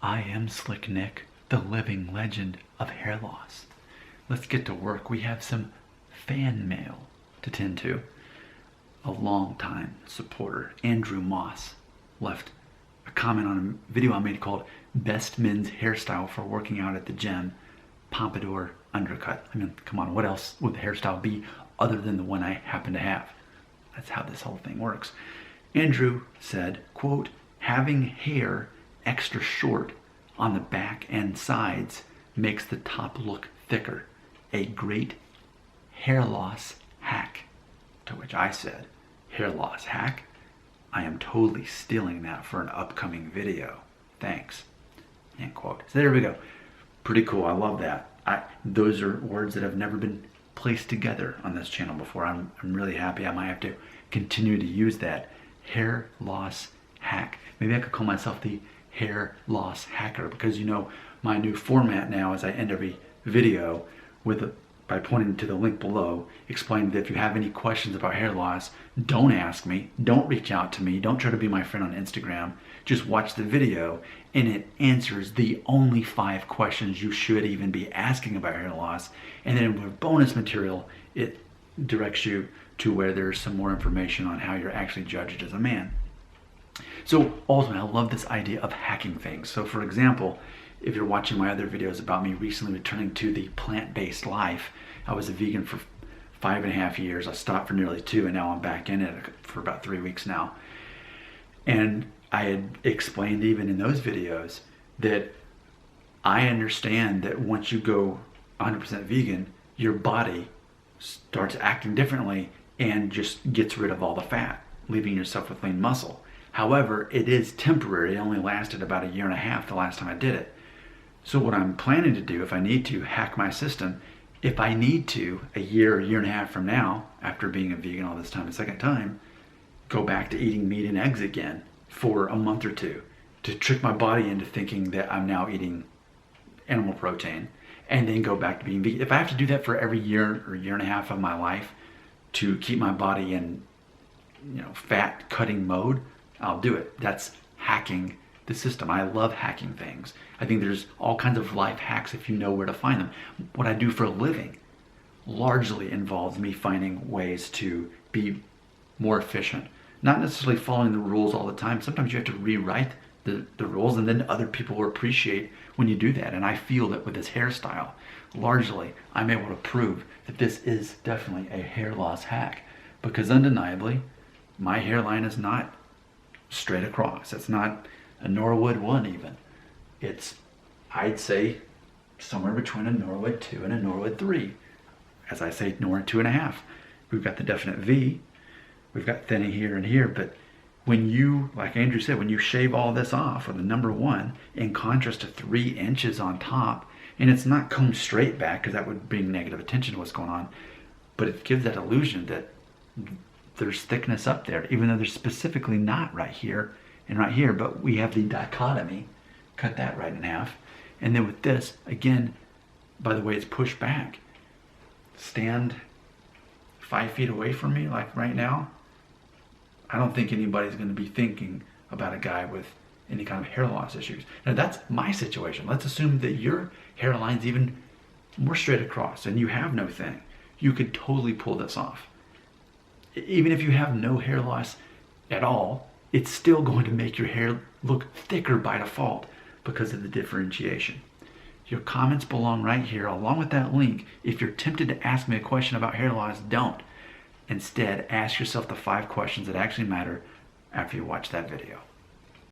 I am Slick Nick, the living legend of hair loss. Let's get to work. We have some fan mail to tend to. A longtime supporter, Andrew Moss, left a comment on a video I made called Best Men's Hairstyle for Working Out at the Gym, Pompadour Undercut. I mean, come on, what else would the hairstyle be other than the one I happen to have? That's how this whole thing works. Andrew said, quote, having hair extra short on the back and sides makes the top look thicker. A great hair loss hack. To which I said, hair loss hack? I am totally stealing that for an upcoming video. Thanks. End quote. So there we go. Pretty cool. I love that. Those are words that have never been placed together on this channel before. I'm really happy. I might have to continue to use that. Hair loss hack. Maybe I could call myself the hair loss hacker, because you know my new format now is I end every video by pointing to the link below, explaining that if you have any questions about hair loss, don't ask me, don't reach out to me, don't try to be my friend on Instagram, just watch the video and it answers the only 5 questions you should even be asking about hair loss. And then with bonus material, it directs you to where there's some more information on how you're actually judged as a man. So ultimately, I love this idea of hacking things. So for example, if you're watching my other videos about me recently returning to the plant-based life, I was a vegan for 5.5 years. I stopped for nearly 2, and now I'm back in it for about 3 weeks now. And I had explained even in those videos that I understand that once you go 100% vegan, your body starts acting differently and just gets rid of all the fat, leaving yourself with lean muscle. However, it is temporary. It only lasted about 1.5 years the last time I did it. So what I'm planning to do, if I need to hack my system, if I need to, a year, 1.5 years from now, after being a vegan all this time, a second time, go back to eating meat and eggs again for a month or 2 to trick my body into thinking that I'm now eating animal protein, and then go back to being vegan. If I have to do that for every year or 1.5 years of my life to keep my body in, fat cutting mode, I'll do it. That's hacking the system. I love hacking things. I think there's all kinds of life hacks if you know where to find them. What I do for a living largely involves me finding ways to be more efficient. Not necessarily following the rules all the time. Sometimes you have to rewrite the rules, and then other people will appreciate when you do that. And I feel that with this hairstyle, largely I'm able to prove that this is definitely a hair loss hack, because undeniably my hairline is not straight across. It's not a Norwood 1 even. It's, I'd say, somewhere between a Norwood 2 and a Norwood 3. As I say, Norwood 2.5. We've got the definite V. We've got thinning here and here, but when you, like Andrew said, when you shave all this off with a number 1 in contrast to 3 inches on top, and it's not combed straight back because that would bring negative attention to what's going on, but it gives that illusion that there's thickness up there, even though there's specifically not right here and right here, but we have the dichotomy. Cut that right in half. And then with this, again, by the way it's pushed back, stand 5 feet away from me like right now, I don't think anybody's going to be thinking about a guy with any kind of hair loss issues. Now that's my situation. Let's assume that your hairline's even more straight across and you have no thinning. You could totally pull this off. Even if you have no hair loss at all, it's still going to make your hair look thicker by default because of the differentiation. Your comments belong right here along with that link. If you're tempted to ask me a question about hair loss, don't. Instead, ask yourself the 5 questions that actually matter after you watch that video.